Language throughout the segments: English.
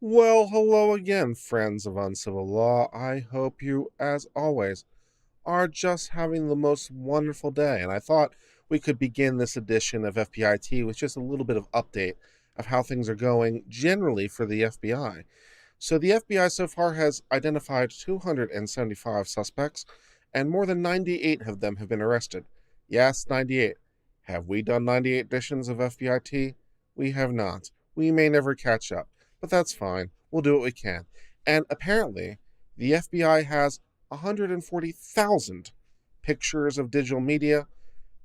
Well, hello again, friends of Uncivil Law. I hope you, as always, are just having the most wonderful day. And I thought we could begin this edition of FBIT with just a little bit of update of how things are going generally for the FBI. So the FBI so far has identified 275 suspects, and more than 98 of them have been arrested. Yes, 98. Have we done 98 editions of FBIT? We have not. We may never catch up, but that's fine. We'll do what we can. And apparently, the FBI has 140,000 pictures of digital media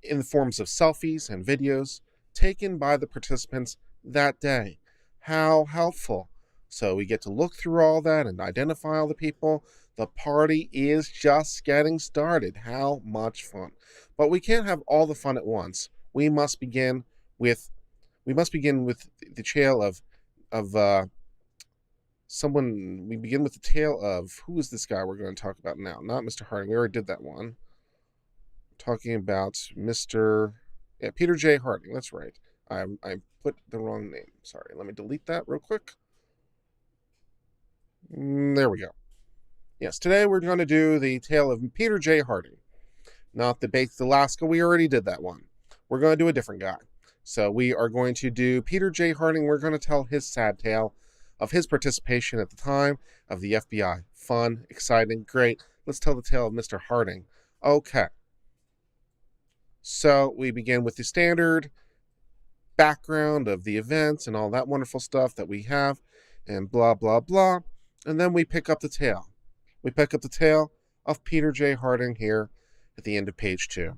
in the forms of selfies and videos taken by the participants that day. How helpful. So we get to look through all that and identify all the people. The party is just getting started. How much fun. But we can't have all the fun at once. We must begin with the tale of someone. We begin with the tale of who is this guy we're going to talk about now? Not Mr. Harding. We already did that one. Talking about Peter J. Harding. That's right. I put the wrong name. Sorry. Let me delete that real quick. There we go. Yes, today we're going to do the tale of Peter J. Harding. Not the Baked Alaska. We already did that one. We're going to do a different guy. So we are going to do Peter J. Harding. We're going to tell his sad tale of his participation at the time of the FBI. Fun, exciting, great. Let's tell the tale of Mr. Harding. Okay. So we begin with the standard background of the events and all that wonderful stuff that we have and blah, blah, blah. And then we pick up the tale. We pick up the tale of Peter J. Harding here at the end of page 2.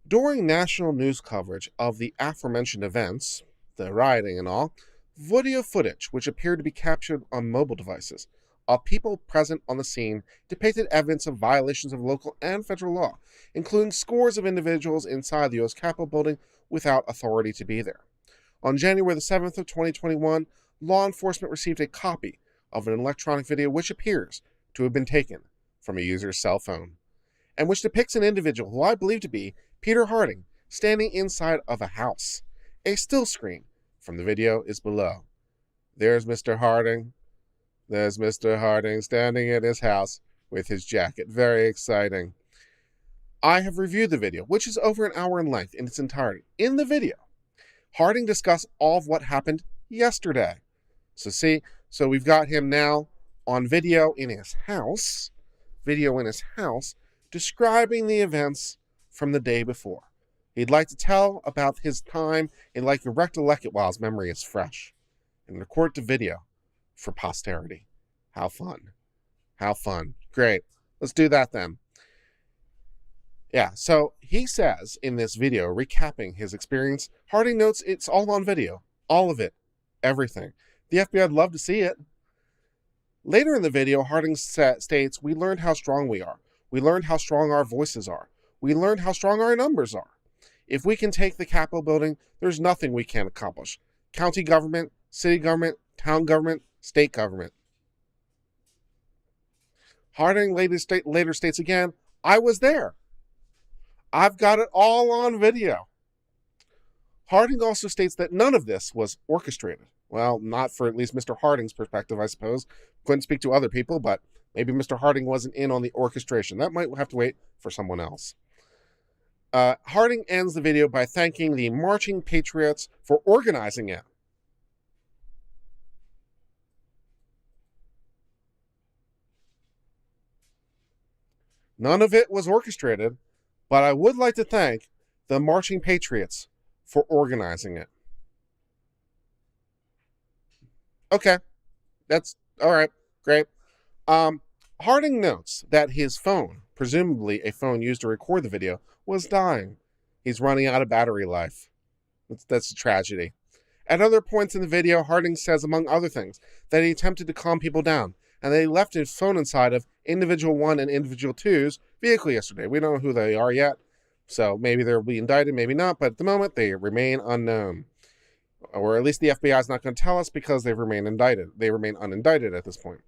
During national news coverage of the aforementioned events, the rioting and all, video footage, which appeared to be captured on mobile devices, of people present on the scene depicted evidence of violations of local and federal law, including scores of individuals inside the U.S. Capitol building without authority to be there. On January the 7th of 2021, law enforcement received a copy of an electronic video which appears to have been taken from a user's cell phone, and which depicts an individual who I believe to be Peter Harding standing inside of a house. A still screen from the video is below. There's Mr. Harding. There's Mr. Harding standing in his house with his jacket. Very exciting. I have reviewed the video, which is over an hour in length in its entirety. In the video, Harding discussed all of what happened yesterday. So we've got him now on video in his house, describing the events from the day before. He'd like to tell about his time. He'd like to recollect it while his memory is fresh and record the video for posterity. How fun. How fun. Great. Let's do that then. Yeah, so he says in this video, recapping his experience, Harding notes it's all on video. All of it. Everything. The FBI would love to see it. Later in the video, Harding states, we learned how strong we are. We learned how strong our voices are. We learned how strong our numbers are. If we can take the Capitol building, there's nothing we can't accomplish. County government, city government, town government, state government. Harding later states again, I was there. I've got it all on video. Harding also states that none of this was orchestrated. Well, not for at least Mr. Harding's perspective, I suppose. Couldn't speak to other people, but maybe Mr. Harding wasn't in on the orchestration. That might have to wait for someone else. Harding ends the video by thanking the Marching Patriots for organizing it. None of it was orchestrated, but I would like to thank the Marching Patriots for organizing it. Okay, that's all right. Great. Harding notes that his phone, presumably a phone used to record the video, was dying. He's running out of battery life. That's a tragedy. At other points in the video, Harding says, among other things, that he attempted to calm people down, and that he left his phone inside of Individual 1 and Individual 2's vehicle yesterday. We don't know who they are yet, so maybe they'll be indicted, maybe not, but at the moment, they remain unknown. Or at least the FBI is not going to tell us because they remain indicted. They remain unindicted at this point.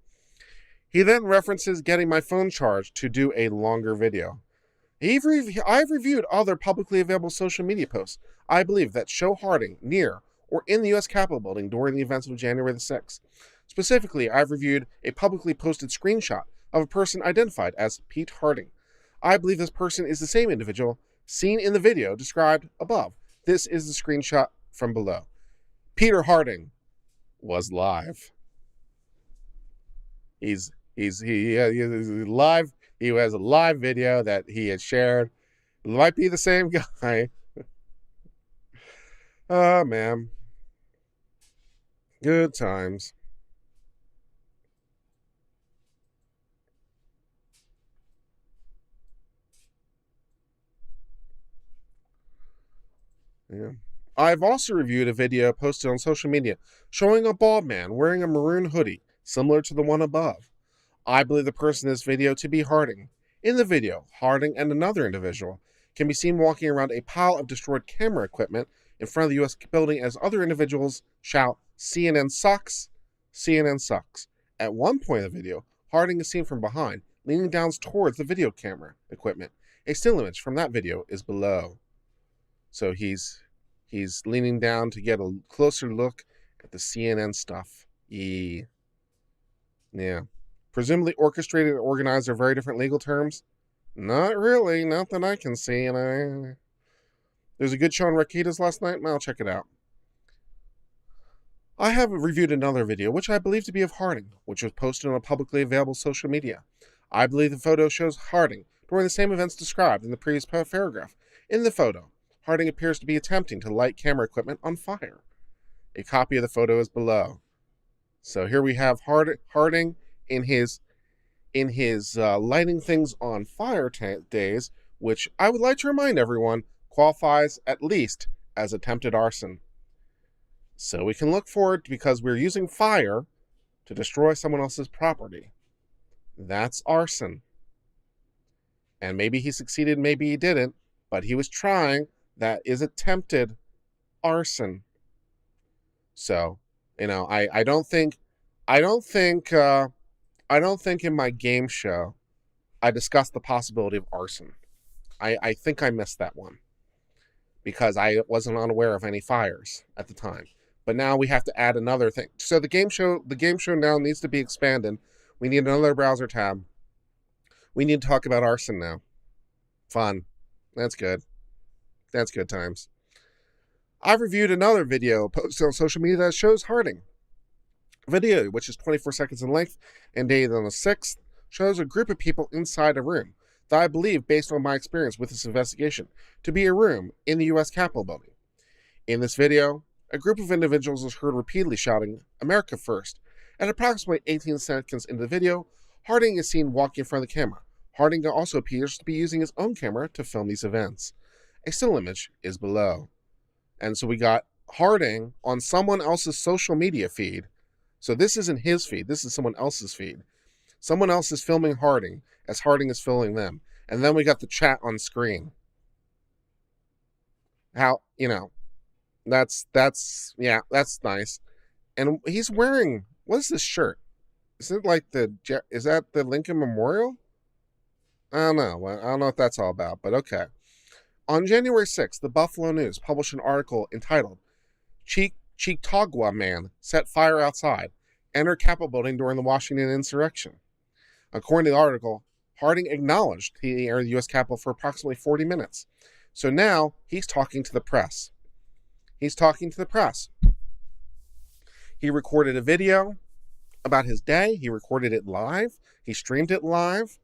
He then references getting my phone charged to do a longer video. I've reviewed other publicly available social media posts, I believe, that show Harding near or in the U.S. Capitol building during the events of January the 6th. Specifically, I've reviewed a publicly posted screenshot of a person identified as Pete Harding. I believe this person is the same individual seen in the video described above. This is the screenshot from below. Peter Harding was live. He's live. He has a live video that he had shared. It might be the same guy. Oh, man. Good times. Yeah. I've also reviewed a video posted on social media showing a bald man wearing a maroon hoodie, similar to the one above. I believe the person in this video to be Harding. In the video, Harding and another individual can be seen walking around a pile of destroyed camera equipment in front of the U.S. building as other individuals shout, "CNN sucks, CNN sucks." At one point in the video, Harding is seen from behind, leaning down towards the video camera equipment. A still image from that video is below. So he's leaning down to get a closer look at the CNN stuff. Yeah. Presumably orchestrated and organized are very different legal terms. Not really, not that I can see. And there's a good show on Rakitas last night. I'll check it out. I have reviewed another video, which I believe to be of Harding, which was posted on a publicly available social media. I believe the photo shows Harding during the same events described in the previous paragraph. In the photo, Harding appears to be attempting to light camera equipment on fire. A copy of the photo is below. So here we have Harding in his lighting things on fire days, which I would like to remind everyone qualifies at least as attempted arson. So we can look forward, because we're using fire to destroy someone else's property. That's arson. And maybe he succeeded, maybe he didn't, but he was trying. That is attempted arson. So, I don't think in my game show I discussed the possibility of arson. I think I missed that one because I wasn't unaware of any fires at the time. But now we have to add another thing. So the game show now needs to be expanded. We need another browser tab. We need to talk about arson now. Fun. That's good. That's good times. I've reviewed another video posted on social media that shows Harding. Video, which is 24 seconds in length and dated on the 6th, shows a group of people inside a room that I believe, based on my experience with this investigation, to be a room in the U.S. Capitol building. In this video, a group of individuals is heard repeatedly shouting, "America first." At approximately 18 seconds into the video, Harding is seen walking in front of the camera. Harding also appears to be using his own camera to film these events. A still image is below. And so we got Harding on someone else's social media feed. So this isn't his feed. This is someone else's feed. Someone else is filming Harding as Harding is filming them. And then we got the chat on screen. How, that's nice. And he's wearing, what is this shirt? Is that the Lincoln Memorial? I don't know. I don't know what that's all about, but okay. On January 6th, the Buffalo News published an article entitled, "Cheektowaga Man Set Fire Outside, Entered Capitol Building During the Washington Insurrection." According to the article, Harding acknowledged he entered the U.S. Capitol for approximately 40 minutes. So now he's talking to the press. He recorded a video about his day. He recorded it live. He streamed it live.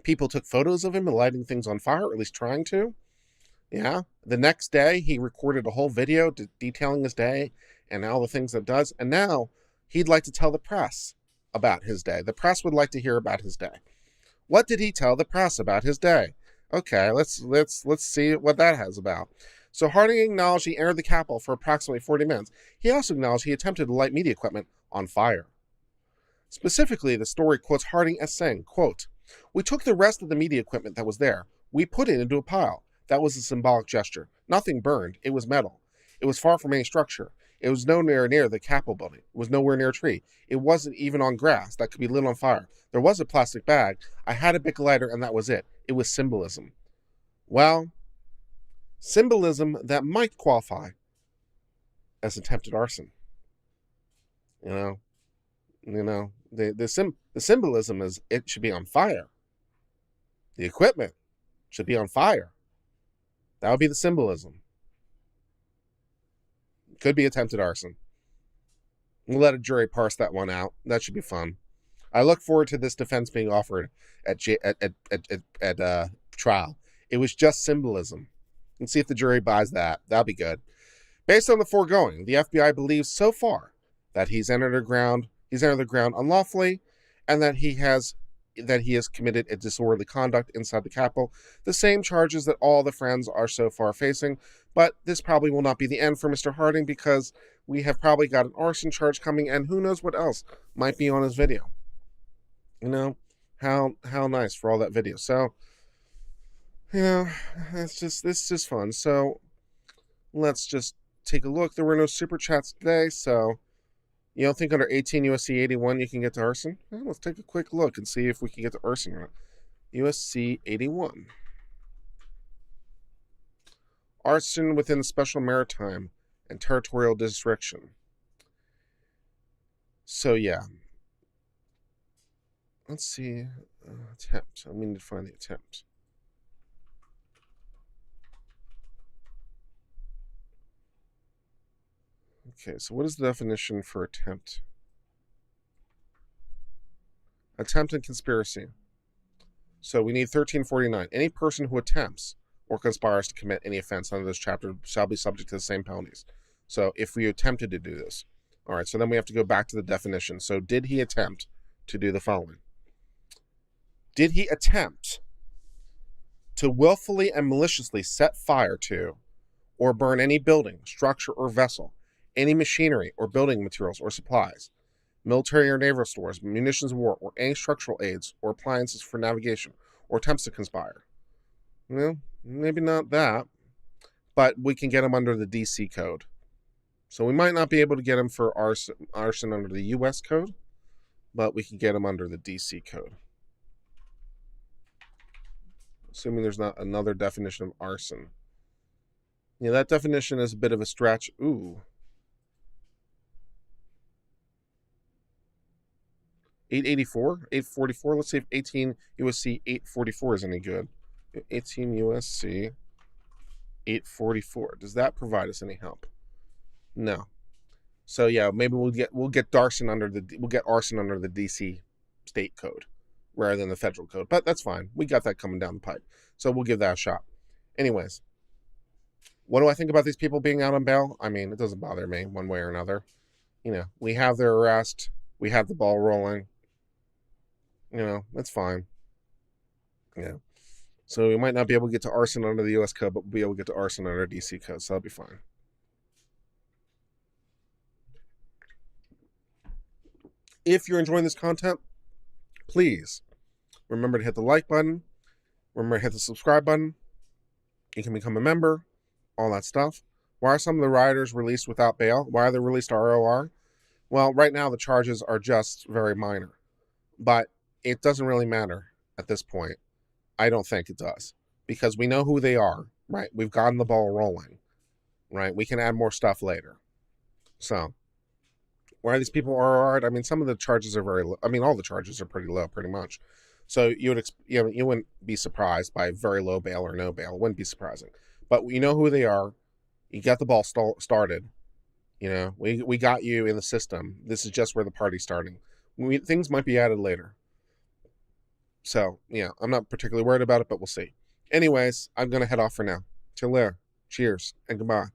People took photos of him lighting things on fire, or at least trying to. Yeah. The next day, he recorded a whole video detailing his day and all the things that does. And now he'd like to tell the press about his day. The press would like to hear about his day. What did he tell the press about his day? Okay, let's see what that has about. So Harding acknowledged he entered the Capitol for approximately 40 minutes. He also acknowledged he attempted to light media equipment on fire. Specifically, the story quotes Harding as saying, quote, "We took the rest of the media equipment that was there. We put it into a pile. That was a symbolic gesture. Nothing burned. It was metal. It was far from any structure. It was nowhere near the Capitol building. It was nowhere near a tree. It wasn't even on grass that could be lit on fire. There was a plastic bag. I had a Bic lighter, and that was it. It was symbolism." Well, symbolism that might qualify as attempted arson. You know, the symbolism is it should be on fire. The equipment should be on fire. That would be the symbolism. Could be attempted arson. We'll let a jury parse that one out. That should be fun. I look forward to this defense being offered at trial. It was just symbolism. Let's see if the jury buys that. That'll be good. Based on the foregoing, the FBI believes so far that he's entered the ground unlawfully, and that he has committed a disorderly conduct inside the Capitol, the same charges that all the friends are so far facing. But this probably will not be the end for Mr. Harding, because we have probably got an arson charge coming, and who knows what else might be on his video. You know, how nice for all that video. So, you know, this is just fun. So let's just take a look. There were no super chats today, so you don't think under 18 USC 81 you can get to arson? Well, let's take a quick look and see if we can get to arson or not. USC 81. Arson within the special maritime and territorial jurisdiction. So yeah. Let's see. Attempt. We need to find the attempt. Okay, so what is the definition for attempt? Attempt and conspiracy. So we need 1349. Any person who attempts or conspires to commit any offense under this chapter shall be subject to the same penalties. So if we attempted to do this. All right, so then we have to go back to the definition. So did he attempt to do the following? Did he attempt to willfully and maliciously set fire to or burn any building, structure, or vessel, any machinery or building materials or supplies, military or naval stores, munitions of war, or any structural aids or appliances for navigation, or attempts to conspire? Well, maybe not that, but we can get him under the DC code. So we might not be able to get him for arson under the US code, but we can get him under the DC code. Assuming there's not another definition of arson. Yeah, that definition is a bit of a stretch. Ooh. 884? 844? Let's see if 18 USC 844 is any good. 18 USC 844. Does that provide us any help? No. So yeah, maybe we'll get arson under the DC state code rather than the federal code. But that's fine. We got that coming down the pipe. So we'll give that a shot. Anyways, what do I think about these people being out on bail? I mean, it doesn't bother me one way or another. You know, we have their arrest. We have the ball rolling. You know, that's fine. Yeah. So we might not be able to get to arson under the US code, but we'll be able to get to arson under DC code. So that'll be fine. If you're enjoying this content, please remember to hit the like button. Remember to hit the subscribe button. You can become a member. All that stuff. Why are some of the rioters released without bail? Why are they released ROR? Well, right now the charges are just very minor. But it doesn't really matter at this point. I don't think it does. Because we know who they are, right? We've gotten the ball rolling, right? We can add more stuff later. So, why are these people ROR'd? I mean, some of the charges are very low. I mean, all the charges are pretty low, pretty much. So you wouldn't be surprised by very low bail or no bail. It wouldn't be surprising. But you know who they are. You got the ball started. You know, we got you in the system. This is just where the party's starting. Things might be added later. So, yeah, I'm not particularly worried about it, but we'll see. Anyways, I'm going to head off for now. Till there. Cheers and goodbye.